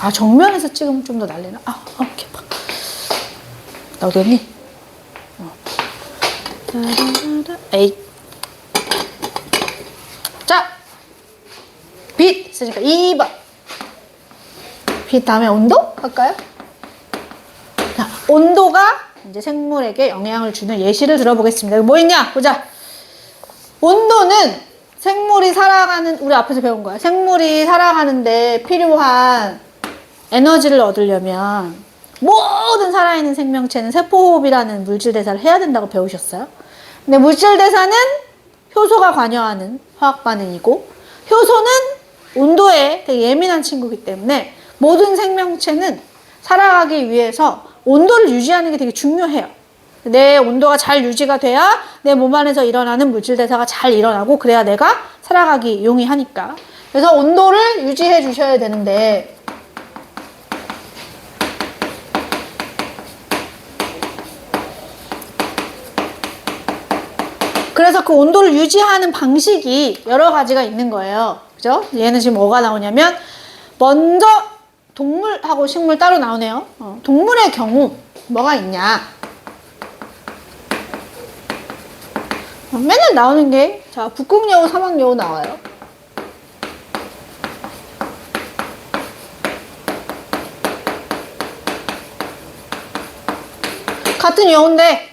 아, 정면에서 찍으면 좀 더 날리나? 아, 오케이. 나 어디 갔니? 에이. 자, 빛 있으니까 2번. 빛 다음에 온도 할까요? 자, 온도가 이제 생물에게 영향을 주는 예시를 들어보겠습니다. 뭐 있냐? 보자. 온도는 생물이 살아가는, 우리 앞에서 배운 거야. 생물이 살아가는데 필요한 에너지를 얻으려면 모든 살아있는 생명체는 세포호흡이라는 물질 대사를 해야 된다고 배우셨어요? 근데 물질 대사는 효소가 관여하는 화학 반응이고, 효소는 온도에 되게 예민한 친구이기 때문에 모든 생명체는 살아가기 위해서 온도를 유지하는 게 되게 중요해요. 내 온도가 잘 유지가 돼야 내 몸 안에서 일어나는 물질 대사가 잘 일어나고, 그래야 내가 살아가기 용이하니까. 그래서 온도를 유지해 주셔야 되는데, 그래서 그 온도를 유지하는 방식이 여러 가지가 있는 거예요. 그죠? 얘는 지금 뭐가 나오냐면, 먼저 동물하고 식물 따로 나오네요. 동물의 경우 뭐가 있냐? 맨날 나오는 게, 자, 북극여우, 사막여우 나와요. 같은 여우인데,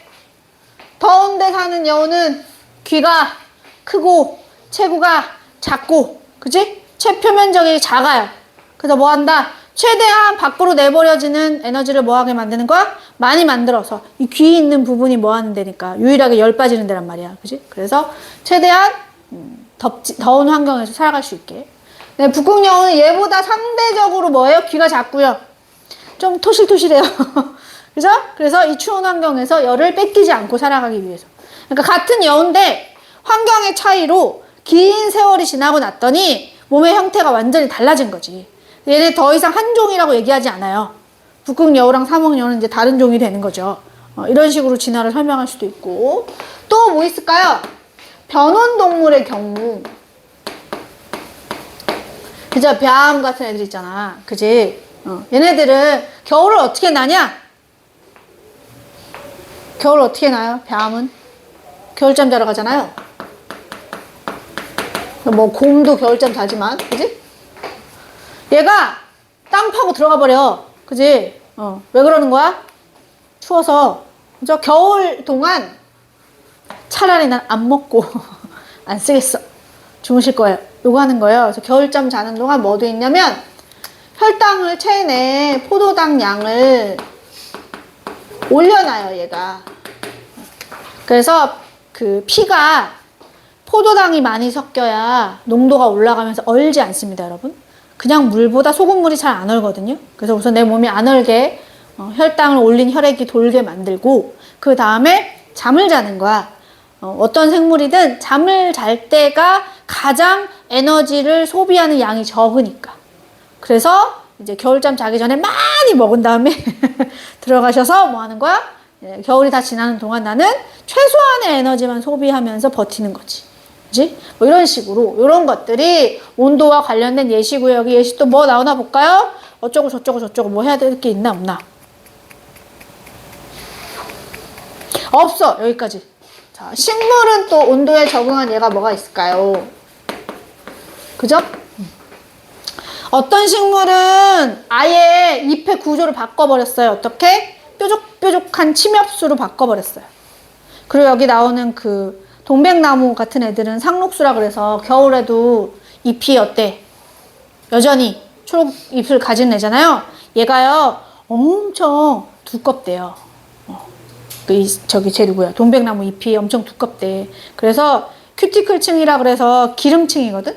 더운 데 사는 여우는 귀가 크고 체구가 작고, 그치? 최표면적이 작아요. 그래서 뭐 한다? 최대한 밖으로 내버려지는 에너지를 뭐하게 만드는 거야? 많이 만들어서. 이 귀 있는 부분이 뭐 하는 데니까? 유일하게 열 빠지는 데란 말이야. 그치? 그래서 최대한 더운 환경에서 살아갈 수 있게. 네, 북극여우는 얘보다 상대적으로 뭐예요? 귀가 작고요. 좀 토실토실해요. 그죠? 그래서 이 추운 환경에서 열을 뺏기지 않고 살아가기 위해서. 그러니까 같은 여우인데 환경의 차이로 긴 세월이 지나고 났더니 몸의 형태가 완전히 달라진 거지. 얘네 더 이상 한 종이라고 얘기하지 않아요. 북극여우랑 사막여우는 이제 다른 종이 되는 거죠. 이런 식으로 진화를 설명할 수도 있고. 또 뭐 있을까요? 변온동물의 경우. 그죠? 뱀 같은 애들 있잖아. 그지? 얘네들은 겨울을 어떻게 나냐? 겨울 어떻게 나요? 뱀은? 겨울잠 자러 가잖아요. 뭐 곰도 겨울잠 자지만, 그지? 얘가 땅 파고 들어가 버려. 그지? 왜 그러는 거야? 추워서. 그죠? 겨울 동안 차라리 난 안 먹고 안 쓰겠어. 주무실 거예요. 요거 하는 거예요. 그래서 겨울잠 자는 동안 뭐도 있냐면, 혈당을, 체내 포도당 양을 올려놔요, 얘가. 그래서 그 피가 포도당이 많이 섞여야 농도가 올라가면서 얼지 않습니다, 여러분. 그냥 물보다 소금물이 잘 안 얼거든요. 그래서 우선 내 몸이 안 얼게 혈당을 올린 혈액이 돌게 만들고, 그 다음에 잠을 자는 거야. 어떤 생물이든 잠을 잘 때가 가장 에너지를 소비하는 양이 적으니까. 그래서 이제 겨울잠 자기 전에 많이 먹은 다음에 들어가셔서 뭐 하는 거야? 겨울이 다 지나는 동안 나는 최소한의 에너지만 소비하면서 버티는 거지. 그지? 뭐 이런 식으로, 이런 것들이 온도와 관련된 예시고요. 여기 예시 또 뭐 나오나 볼까요? 어쩌고 저쩌고 저쩌고 뭐 해야 될 게 있나 없나? 없어. 여기까지. 자, 식물은 또 온도에 적응한 얘가 뭐가 있을까요? 그죠? 어떤 식물은 아예 잎의 구조를 바꿔버렸어요. 어떻게? 뾰족뾰족한 침엽수로 바꿔버렸어요. 그리고 여기 나오는 그 동백나무 같은 애들은 상록수라 그래서 겨울에도 잎이 어때? 여전히 초록 잎을 가진 애잖아요. 얘가요 엄청 두껍대요. 저기 쟤 누구야? 동백나무 잎이 엄청 두껍대. 그래서 큐티클층이라 그래서 기름층이거든.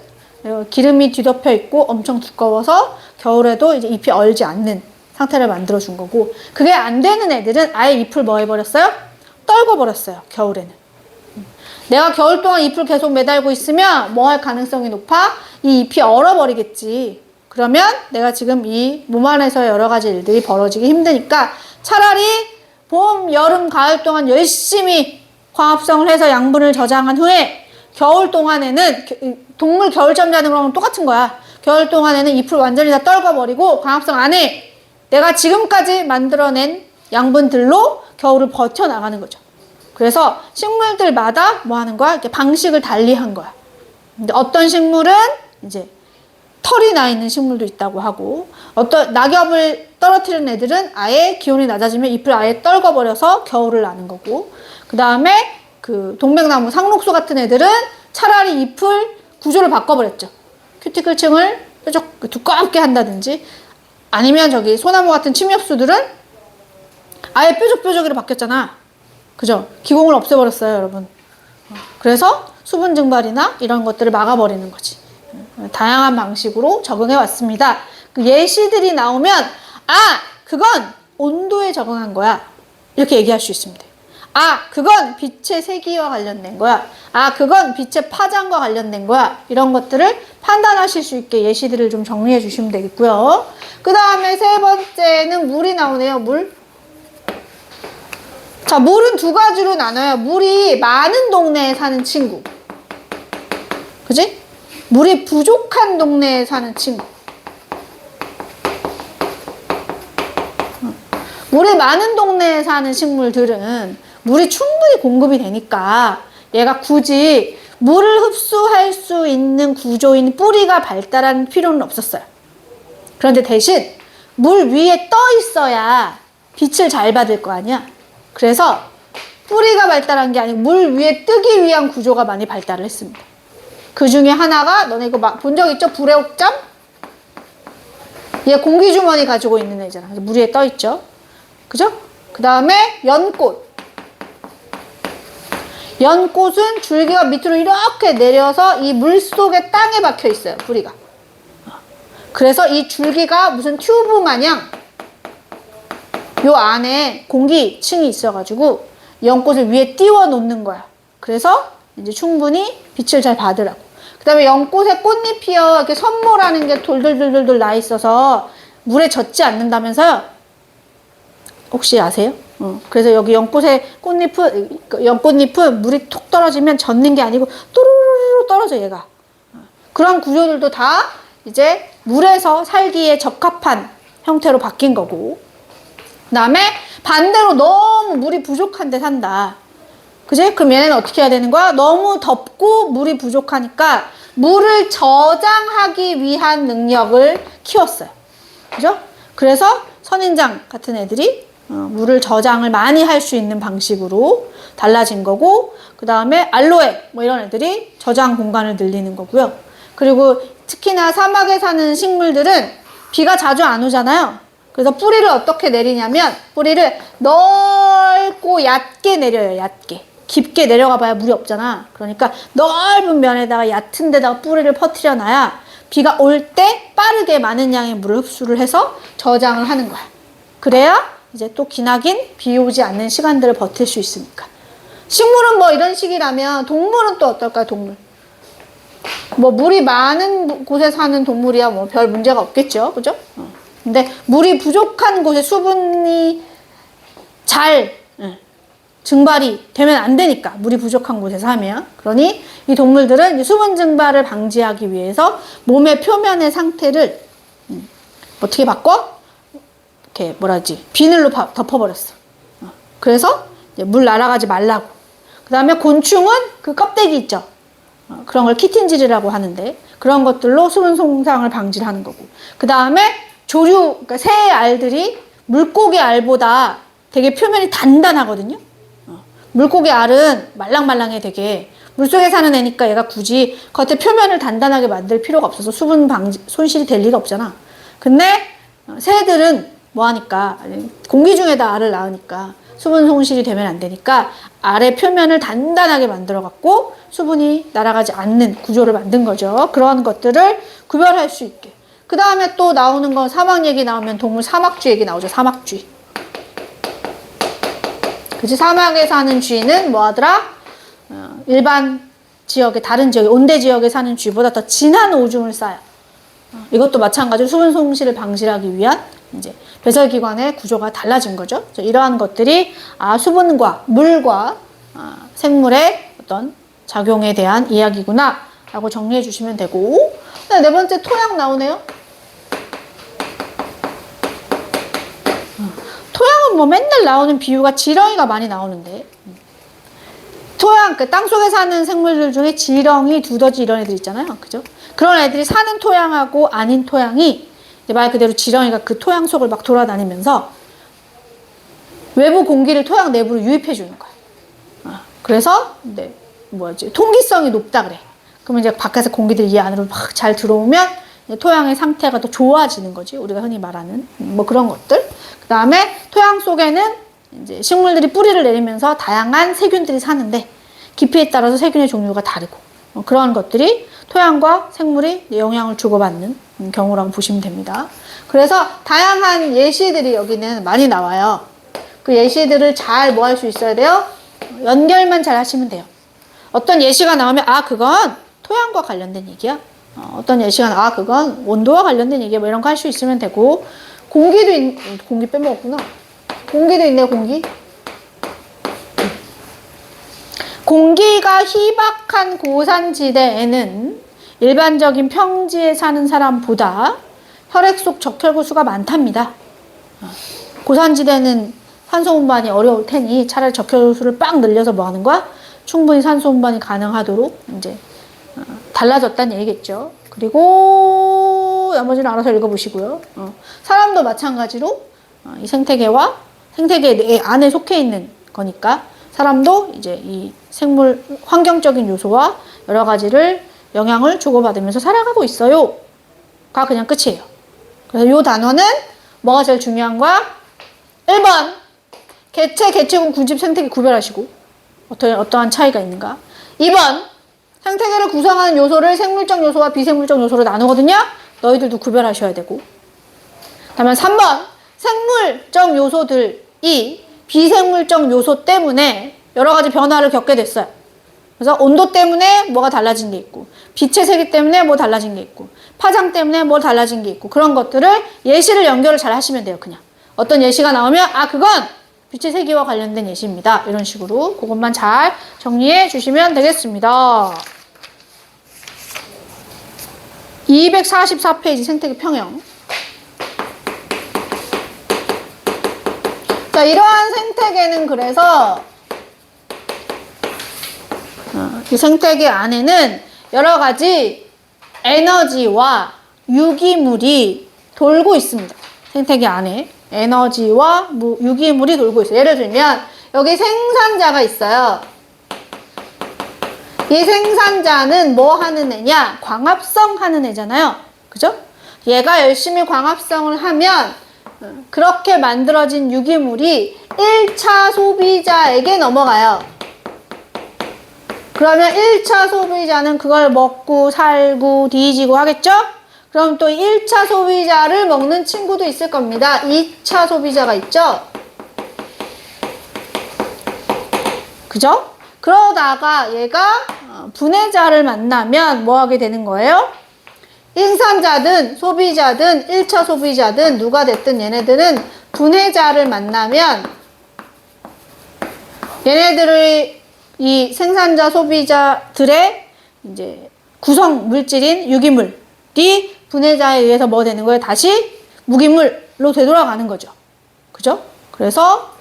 기름이 뒤덮여 있고 엄청 두꺼워서 겨울에도 이제 잎이 얼지 않는 상태를 만들어 준 거고, 그게 안 되는 애들은 아예 잎을 뭐 해버렸어요? 떨궈 버렸어요. 겨울에는. 내가 겨울 동안 잎을 계속 매달고 있으면 뭐 할 가능성이 높아? 이 잎이 얼어버리겠지. 그러면 내가 지금 이 몸 안에서 여러 가지 일들이 벌어지기 힘드니까 차라리 봄, 여름, 가을 동안 열심히 광합성을 해서 양분을 저장한 후에 겨울 동안에는, 동물 겨울잠 자는 거랑 똑같은 거야. 겨울 동안에는 잎을 완전히 다 떨궈버리고 광합성 안에 내가 지금까지 만들어낸 양분들로 겨울을 버텨나가는 거죠. 그래서 식물들마다 뭐 하는 거야? 이렇게 방식을 달리 한 거야. 근데 어떤 식물은 이제 털이 나 있는 식물도 있다고 하고, 어떤 낙엽을 떨어뜨리는 애들은 아예 기온이 낮아지면 잎을 아예 떨궈버려서 겨울을 나는 거고, 그 다음에 그 동백나무, 상록수 같은 애들은 차라리 잎을 구조를 바꿔버렸죠. 큐티클층을 뾰족 두껍게 한다든지, 아니면 저기 소나무 같은 침엽수들은 아예 뾰족뾰족이로 바뀌었잖아. 그죠? 기공을 없애버렸어요, 여러분. 그래서 수분 증발이나 이런 것들을 막아버리는 거지. 다양한 방식으로 적응해 왔습니다. 그 예시들이 나오면, 아, 그건 온도에 적응한 거야. 이렇게 얘기할 수 있습니다. 아, 그건 빛의 세기와 관련된 거야. 아, 그건 빛의 파장과 관련된 거야. 이런 것들을 판단하실 수 있게 예시들을 좀 정리해 주시면 되겠고요. 그 다음에 세 번째는 물이 나오네요. 물. 자, 물은 두 가지로 나눠요. 물이 많은 동네에 사는 친구. 그지? 물이 부족한 동네에 사는 친구. 물이 많은 동네에 사는 식물들은 물이 충분히 공급이 되니까 얘가 굳이 물을 흡수할 수 있는 구조인 뿌리가 발달할 필요는 없었어요. 그런데 대신 물 위에 떠 있어야 빛을 잘 받을 거 아니야. 그래서 뿌리가 발달한 게 아니고 물 위에 뜨기 위한 구조가 많이 발달을 했습니다. 그 중에 하나가, 너네 이거 본 적 있죠? 불의 옥잠? 얘 공기주머니 가지고 있는 애잖아. 그래서 물 위에 떠 있죠. 그죠? 그 다음에 연꽃. 연꽃은 줄기가 밑으로 이렇게 내려서 이 물속에 땅에 박혀 있어요, 뿌리가. 그래서 이 줄기가 무슨 튜브 마냥 요 안에 공기층이 있어가지고 연꽃을 위에 띄워 놓는 거야. 그래서 이제 충분히 빛을 잘 받으라고. 그 다음에 연꽃의 꽃잎이요, 이렇게 선모라는 게 돌돌돌돌 나 있어서 물에 젖지 않는다면서요? 혹시 아세요? 그래서 여기 연꽃잎은 물이 톡 떨어지면 젖는 게 아니고 또르르르 떨어져, 얘가. 그런 구조들도 다 이제 물에서 살기에 적합한 형태로 바뀐 거고. 그 다음에 반대로 너무 물이 부족한 데 산다. 그지? 그럼 얘네는 어떻게 해야 되는 거야? 너무 덥고 물이 부족하니까 물을 저장하기 위한 능력을 키웠어요. 그죠? 그래서 선인장 같은 애들이 물을 저장을 많이 할 수 있는 방식으로 달라진 거고, 그 다음에 알로에 뭐 이런 애들이 저장 공간을 늘리는 거고요. 그리고 특히나 사막에 사는 식물들은 비가 자주 안 오잖아요. 그래서 뿌리를 어떻게 내리냐면 뿌리를 넓고 얕게 내려요. 얕게. 깊게 내려가 봐야 물이 없잖아. 그러니까 넓은 면에다가 얕은 데다가 뿌리를 퍼뜨려 놔야 비가 올 때 빠르게 많은 양의 물을 흡수를 해서 저장을 하는 거야. 그래야 이제 또 기나긴 비 오지 않는 시간들을 버틸 수 있으니까. 식물은 뭐 이런 식이라면 동물은 또 어떨까요? 동물. 뭐 물이 많은 곳에 사는 동물이야 뭐 별 문제가 없겠죠. 그죠? 근데 물이 부족한 곳에 수분이 잘 증발이 되면 안 되니까, 물이 부족한 곳에서 하면. 그러니 이 동물들은 수분 증발을 방지하기 위해서 몸의 표면의 상태를 어떻게 바꿔? 이렇게 뭐라지? 비늘로 덮어버렸어. 그래서 물 날아가지 말라고. 그 다음에 곤충은 그 껍데기 있죠. 그런 걸 키틴질이라고 하는데, 그런 것들로 수분 손상을 방지를 하는 거고. 그 다음에 조류, 그러니까 새 알들이 물고기 알보다 되게 표면이 단단하거든요. 물고기 알은 말랑말랑해 되게. 물속에 사는 애니까 얘가 굳이 겉에 표면을 단단하게 만들 필요가 없어서 수분 방지, 손실이 될 리가 없잖아. 근데 새들은 뭐 하니까, 공기 중에다 알을 낳으니까 수분 손실이 되면 안 되니까 알의 표면을 단단하게 만들어 갖고 수분이 날아가지 않는 구조를 만든 거죠. 그런 것들을 구별할 수 있게. 그 다음에 또 나오는 건 사막 얘기 나오면 동물 사막쥐 얘기 나오죠. 사막쥐. 그치? 사막에 사는 쥐는 뭐 하더라? 일반 지역에, 다른 지역에, 온대 지역에 사는 쥐보다 더 진한 오줌을 싸요. 이것도 마찬가지로 수분 손실을 방지하기 위한 이제 배설기관의 구조가 달라진 거죠. 이러한 것들이 수분과 물과 생물의 어떤 작용에 대한 이야기구나 라고 정리해 주시면 되고, 네 번째 토양 나오네요. 토양은 뭐 맨날 나오는 비유가 지렁이가 많이 나오는데, 토양, 그 땅속에 사는 생물들 중에 지렁이, 두더지 이런 애들 있잖아요. 그죠? 그런 애들이 사는 토양하고 아닌 토양이 말 그대로 지렁이가 그 토양 속을 막 돌아다니면서 외부 공기를 토양 내부로 유입해 주는 거야. 그래서 통기성이 높다 그래. 그러면 이제 바깥에서 공기들이 이 안으로 막 잘 들어오면 토양의 상태가 더 좋아지는 거지. 우리가 흔히 말하는 뭐 그런 것들. 그 다음에 토양 속에는 이제 식물들이 뿌리를 내리면서 다양한 세균들이 사는데 깊이에 따라서 세균의 종류가 다르고 그런 것들이 토양과 생물이 영향을 주고받는 경우라고 보시면 됩니다. 그래서 다양한 예시들이 여기는 많이 나와요. 그 예시들을 잘 뭐 할 수 있어야 돼요? 연결만 잘 하시면 돼요. 어떤 예시가 나오면 그건 토양과 관련된 얘기야. 어떤 예시가 그건 온도와 관련된 얘기야. 뭐 이런 거 할 수 있으면 되고, 공기 빼먹었구나. 공기도 있네요, 공기. 공기가 희박한 고산지대에는 일반적인 평지에 사는 사람보다 혈액 속 적혈구수가 많답니다. 고산지대는 산소 운반이 어려울 테니 차라리 적혈구수를 빡 늘려서 뭐 하는 거야? 충분히 산소 운반이 가능하도록 이제 달라졌다는 얘기겠죠. 그리고 나머지는 알아서 읽어보시고요. 사람도 마찬가지로 이 생태계 안에 속해 있는 거니까 사람도 이제 이 생물 환경적인 요소와 여러 가지를 영향을 주고받으면서 살아가고 있어요. 가 그냥 끝이에요. 그래서 이 단어는 뭐가 제일 중요한 거야? 1번 개체, 개체군, 군집, 생태계 구별하시고 어떠한 차이가 있는가. 2번 생태계를 구성하는 요소를 생물적 요소와 비생물적 요소로 나누거든요. 너희들도 구별하셔야 되고. 다음에 3번 생물적 요소들이 비생물적 요소 때문에 여러 가지 변화를 겪게 됐어요. 그래서 온도 때문에 뭐가 달라진 게 있고, 빛의 세기 때문에 뭐 달라진 게 있고, 파장 때문에 뭐 달라진 게 있고, 그런 것들을 예시를 연결을 잘 하시면 돼요. 그냥 어떤 예시가 나오면 그건 빛의 세기와 관련된 예시입니다. 이런 식으로 그것만 잘 정리해 주시면 되겠습니다. 244페이지 생태계 평형. 자, 이러한 생태계는 그래서 이 생태계 안에는 여러 가지 에너지와 유기물이 돌고 있습니다. 생태계 안에 에너지와 유기물이 돌고 있어요. 예를 들면 여기 생산자가 있어요. 이 생산자는 뭐 하는 애냐? 광합성 하는 애잖아요. 그죠? 얘가 열심히 광합성을 하면 그렇게 만들어진 유기물이 1차 소비자에게 넘어가요. 그러면 1차 소비자는 그걸 먹고 살고 뒤지고 하겠죠? 그럼 또 1차 소비자를 먹는 친구도 있을 겁니다. 2차 소비자가 있죠? 그죠? 그러다가 얘가 분해자를 만나면 뭐 하게 되는 거예요? 생산자든 소비자든 1차 소비자든 누가 됐든 얘네들은 분해자를 만나면 얘네들의 이 생산자 소비자들의 이제 구성 물질인 유기물이 분해자에 의해서 뭐 되는 거예요? 다시 무기물로 되돌아가는 거죠. 그죠? 그래서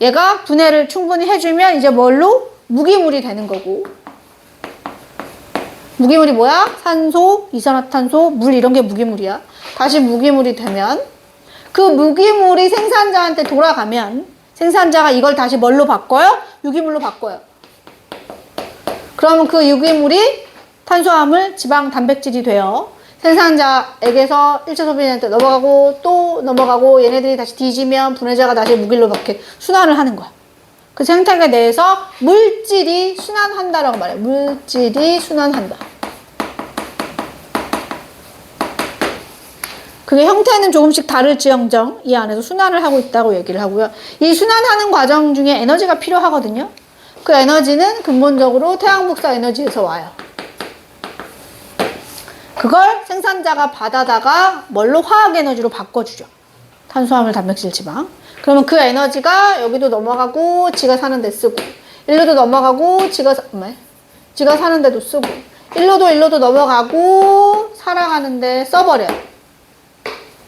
얘가 분해를 충분히 해주면 이제 뭘로? 무기물이 되는 거고. 무기물이 뭐야? 산소, 이산화탄소, 물 이런 게 무기물이야. 다시 무기물이 되면 그 무기물이 생산자한테 돌아가면 생산자가 이걸 다시 뭘로 바꿔요? 유기물로 바꿔요. 그러면 그 유기물이 탄수화물, 지방, 단백질이 돼요. 생산자에게서 1차 소비자한테 넘어가고 또 넘어가고 얘네들이 다시 뒤지면 분해자가 다시 무기로 이렇게 순환을 하는 거야. 그 생태계 내에서 물질이 순환한다라고 말해요. 물질이 순환한다. 그게 형태는 조금씩 다를지언정 이 안에서 순환을 하고 있다고 얘기를 하고요. 이 순환하는 과정 중에 에너지가 필요하거든요. 그 에너지는 근본적으로 태양복사 에너지에서 와요. 그걸 생산자가 받아다가 뭘로? 화학 에너지로 바꿔주죠. 탄수화물, 단백질, 지방. 그러면 그 에너지가 여기도 넘어가고 지가 사는 데 쓰고 일로도 넘어가고 지가 사는 데도 쓰고 일로도 넘어가고 살아가는데 써버려요.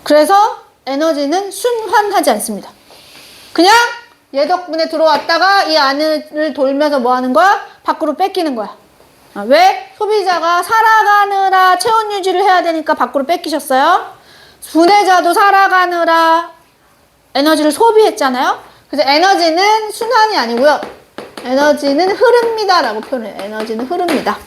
그래서 에너지는 순환하지 않습니다. 그냥 얘 덕분에 들어왔다가 이 안을 돌면서 뭐 하는 거야? 밖으로 뺏기는 거야. 왜? 소비자가 살아가느라 체온 유지를 해야 되니까 밖으로 뺏기셨어요. 분해자도 살아가느라 에너지를 소비했잖아요. 그래서 에너지는 순환이 아니고요. 에너지는 흐릅니다 라고 표현해요. 에너지는 흐릅니다.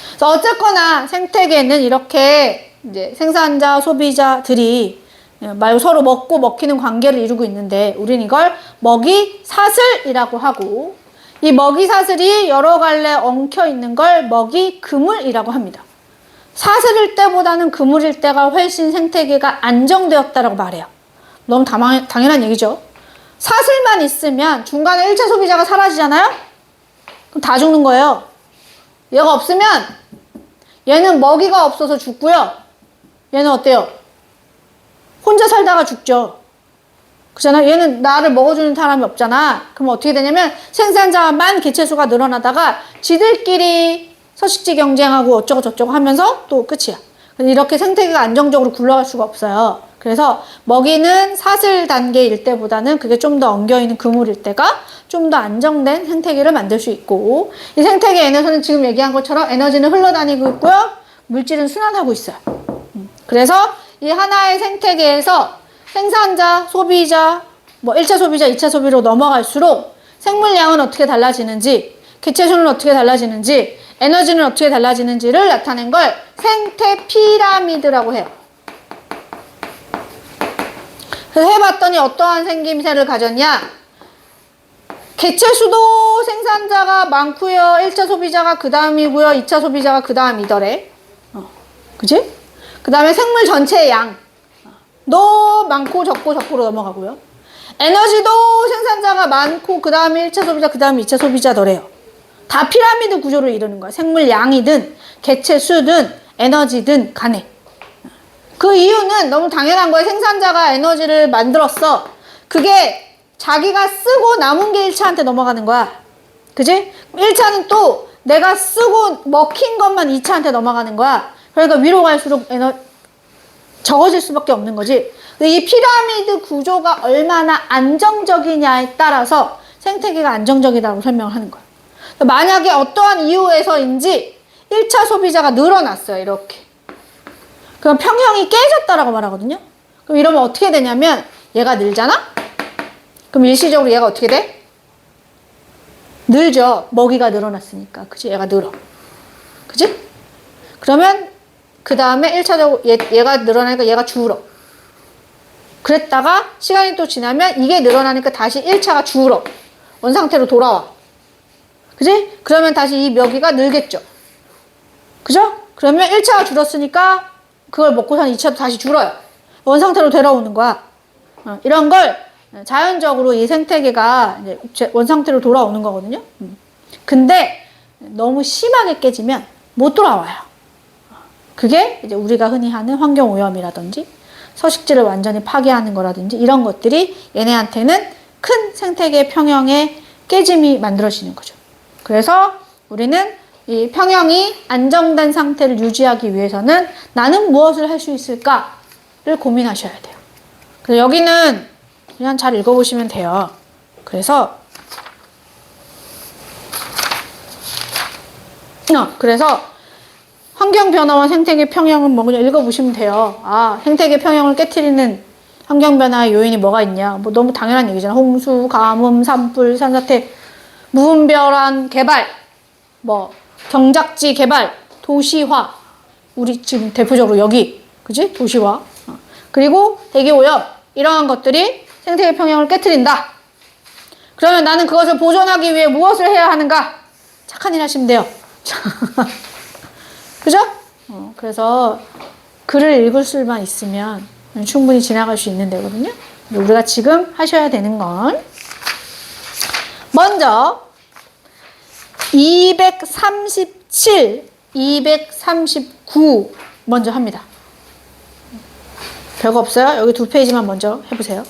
그래서 어쨌거나 생태계는 이렇게 이제 생산자, 소비자들이 말 서로 먹고 먹히는 관계를 이루고 있는데 우린 이걸 먹이 사슬이라고 하고 이 먹이 사슬이 여러 갈래 엉켜 있는 걸 먹이 그물이라고 합니다. 사슬일 때보다는 그물일 때가 훨씬 생태계가 안정되었다라고 말해요. 너무 당연한 얘기죠. 사슬만 있으면 중간에 1차 소비자가 사라지잖아요? 그럼 다 죽는 거예요. 얘가 없으면 얘는 먹이가 없어서 죽고요. 얘는 어때요? 혼자 살다가 죽죠. 그잖아. 얘는 나를 먹어주는 사람이 없잖아. 그럼 어떻게 되냐면 생산자만 개체수가 늘어나다가 지들끼리 서식지 경쟁하고 어쩌고 저쩌고 하면서 또 끝이야. 이렇게 생태계가 안정적으로 굴러갈 수가 없어요. 그래서 먹이는 사슬 단계일 때보다는 그게 좀 더 엉겨있는 그물일 때가 좀 더 안정된 생태계를 만들 수 있고 이 생태계에서는 지금 얘기한 것처럼 에너지는 흘러다니고 있고요. 물질은 순환하고 있어요. 그래서 이 하나의 생태계에서 생산자, 소비자, 뭐 1차 소비자, 2차 소비로 넘어갈수록 생물량은 어떻게 달라지는지, 개체수는 어떻게 달라지는지, 에너지는 어떻게 달라지는지를 나타낸 걸 생태 피라미드라고 해요. 그래서 해봤더니 어떠한 생김새를 가졌냐? 개체수도 생산자가 많고요. 1차 소비자가 그 다음이고요. 2차 소비자가 그 다음이더래. 그치? 그 다음에 생물 전체의 양도 많고 적고로 넘어가고요. 에너지도 생산자가 많고 그 다음에 1차 소비자, 그 다음에 2차 소비자더래요. 다 피라미드 구조를 이루는 거야. 생물 양이든 개체수든 에너지든 간에. 그 이유는 너무 당연한 거예요. 생산자가 에너지를 만들었어. 그게 자기가 쓰고 남은 게 1차한테 넘어가는 거야. 그지? 1차는 또 내가 쓰고 먹힌 것만 2차한테 넘어가는 거야. 그러니까 위로 갈수록 적어질 수밖에 없는 거지. 근데 이 피라미드 구조가 얼마나 안정적이냐에 따라서 생태계가 안정적이라고 설명을 하는 거야. 만약에 어떠한 이유에서인지 1차 소비자가 늘어났어요. 이렇게. 그럼 평형이 깨졌다라고 말하거든요. 그럼 이러면 어떻게 되냐면 얘가 늘잖아? 그럼 일시적으로 얘가 어떻게 돼? 늘죠. 먹이가 늘어났으니까. 그치? 얘가 늘어. 그치? 그러면 그 다음에 1차적으로 얘가 늘어나니까 얘가 줄어. 그랬다가 시간이 또 지나면 이게 늘어나니까 다시 1차가 줄어. 원상태로 돌아와. 그지? 그러면 다시 이 먹이가 늘겠죠. 그죠? 그러면 1차가 줄었으니까 그걸 먹고선 2차도 다시 줄어요. 원상태로 되돌아오는 거야. 이런 걸 자연적으로 이 생태계가 이제 원상태로 돌아오는 거거든요. 근데 너무 심하게 깨지면 못 돌아와요. 그게 이제 우리가 흔히 하는 환경오염이라든지 서식지를 완전히 파괴하는 거라든지 이런 것들이 얘네한테는 큰 생태계 평형의 깨짐이 만들어지는 거죠. 그래서 우리는 이 평형이 안정된 상태를 유지하기 위해서는 나는 무엇을 할 수 있을까를 고민하셔야 돼요. 그래서 여기는 그냥 잘 읽어보시면 돼요. 그래서 환경 변화와 생태계 평형은 뭐 그냥 읽어보시면 돼요. 아, 생태계 평형을 깨트리는 환경 변화의 요인이 뭐가 있냐? 뭐 너무 당연한 얘기잖아. 홍수, 가뭄, 산불, 산사태, 무분별한 개발, 뭐 경작지 개발, 도시화. 우리 지금 대표적으로 여기, 그지? 도시화. 그리고 대기 오염 이러한 것들이 생태계 평형을 깨트린다. 그러면 나는 그것을 보존하기 위해 무엇을 해야 하는가? 착한 일 하시면 돼요. 그죠? 그래서 글을 읽을 수만 있으면 충분히 지나갈 수 있는 데거든요. 우리가 지금 하셔야 되는 건 먼저 237, 239 먼저 합니다. 별거 없어요. 여기 2페이지만 먼저 해보세요.